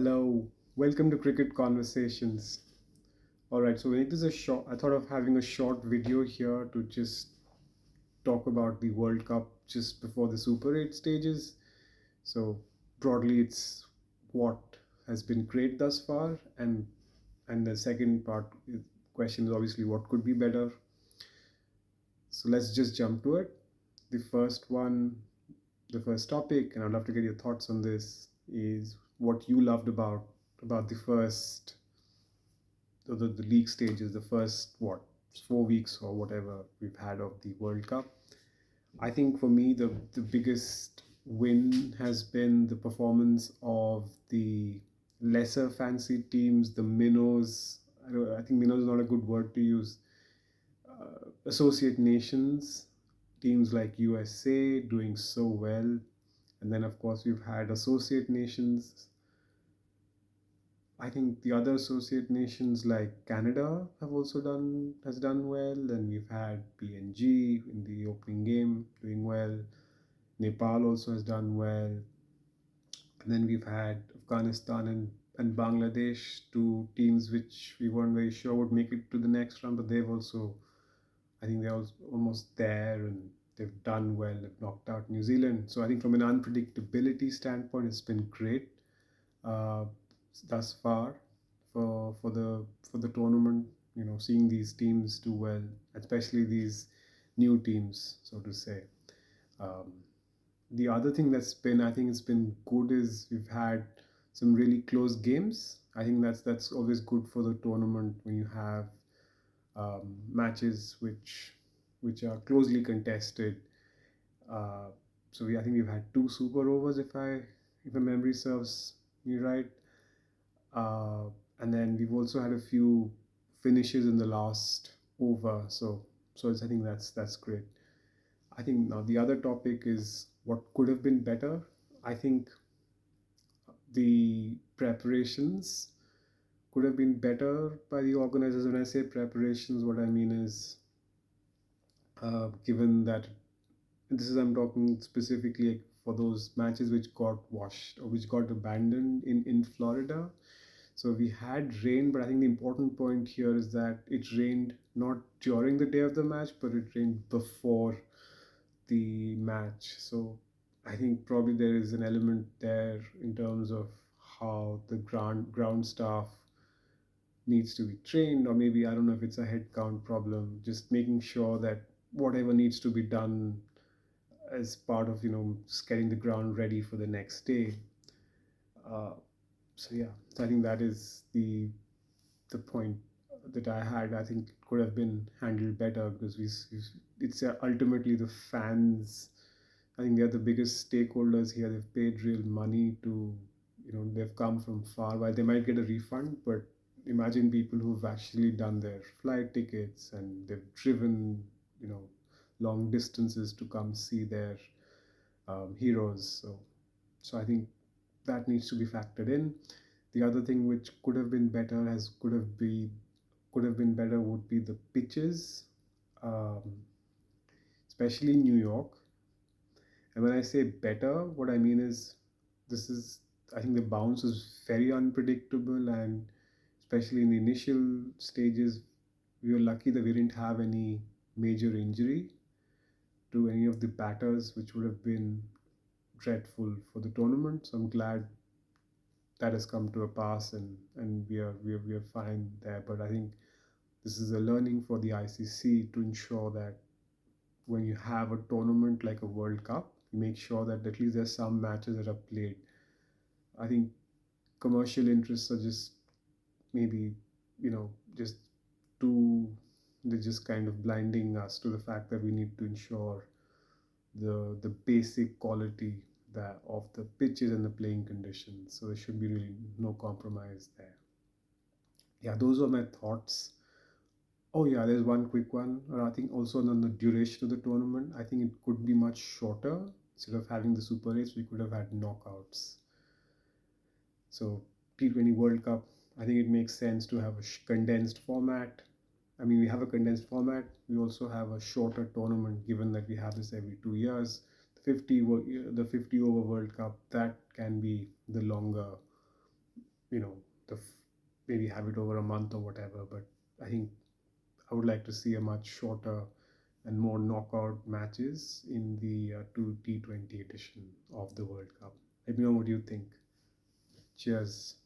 Hello, welcome to Cricket Conversations. All right, so it is a short. I thought of having a short video here to just talk about the World Cup just before the Super 8 stages. So broadly, it's what has been great thus far, and the second question is obviously what could be better. So let's just jump to it. The first one, the first topic, and I'd love to get your thoughts on this, is what you loved about the first the league stages, the first 4 weeks or whatever we've had of the World Cup. I think for me the biggest win has been the performance of the lesser fancy teams, the minnows. I think minnows is not a good word to use. Associate nations, teams like USA doing so well, and then of course we've had associate nations. I think the other associate nations like Canada have also done well, and we've had PNG in the opening game doing well. Nepal also has done well, and then we've had Afghanistan and Bangladesh, two teams which we weren't very sure would make it to the next round, but I think they're almost there and they've done well. They've knocked out New Zealand. So I think from an unpredictability standpoint, it's been great uh, thus far for the tournament. You know, seeing these teams do well, especially these new teams, so to say. Um, the other thing I think it's been good is we've had some really close games. I think that's always good for the tournament when you have matches which are closely contested. Uh, I think we've had two super overs if my memory serves me right. uh, and then we've also had a few finishes in the last over. I think that's great. I think now the other topic is what could have been better. I think the preparations could have been better by the organizers. When I say preparations, what I mean is given that this is I'm talking specifically for those matches which got washed or which got abandoned in Florida. So we had rain, but I think the important point here is that it rained not during the day of the match, but it rained before the match. So I think probably there is an element there in terms of how the ground staff needs to be trained, or maybe I don't know if it's a head count problem, just making sure that whatever needs to be done as part of just getting the ground ready for the next day. uh, so I think that is the point that I had. I think it could have been handled better because it's ultimately the fans. I think they're the biggest stakeholders here. They've paid real money to, they've come from far. While they might get a refund, but imagine people who've actually done their flight tickets and they've driven, long distances to come see their heroes. So I think that needs to be factored in. The other thing which could have been better could have been better would be the pitches, um, especially in New York. And when I say better, what I mean is this is I think the bounce was very unpredictable, and especially in the initial stages, we were lucky that we didn't have any major injury to any of the batters, which would have been dreadful for the tournament. So I'm glad that has come to a pass, and we are fine there. But I think this is a learning for the ICC to ensure that when you have a tournament like a World Cup, you make sure that at least there's some matches that are played. I think commercial interests are just maybe just too they're just kind of blinding us to the fact that we need to ensure the basic quality that of the pitches and the playing conditions. So there should be really no compromise there. Yeah, those are my thoughts. Oh yeah, there's one quick one. I think also on the duration of the tournament, I think it could be much shorter. Instead of having the Super 8s, we could have had knockouts. So T20 World Cup, I think it makes sense to have a condensed format. I mean, we have a condensed format. We also have a shorter tournament, given that we have this every 2 years. The 50 over World Cup, that can be the longer you know, the maybe have it over a month or whatever. But I think I would like to see a much shorter and more knockout matches in the two T20 edition of the World Cup. Let me know what you think. Cheers.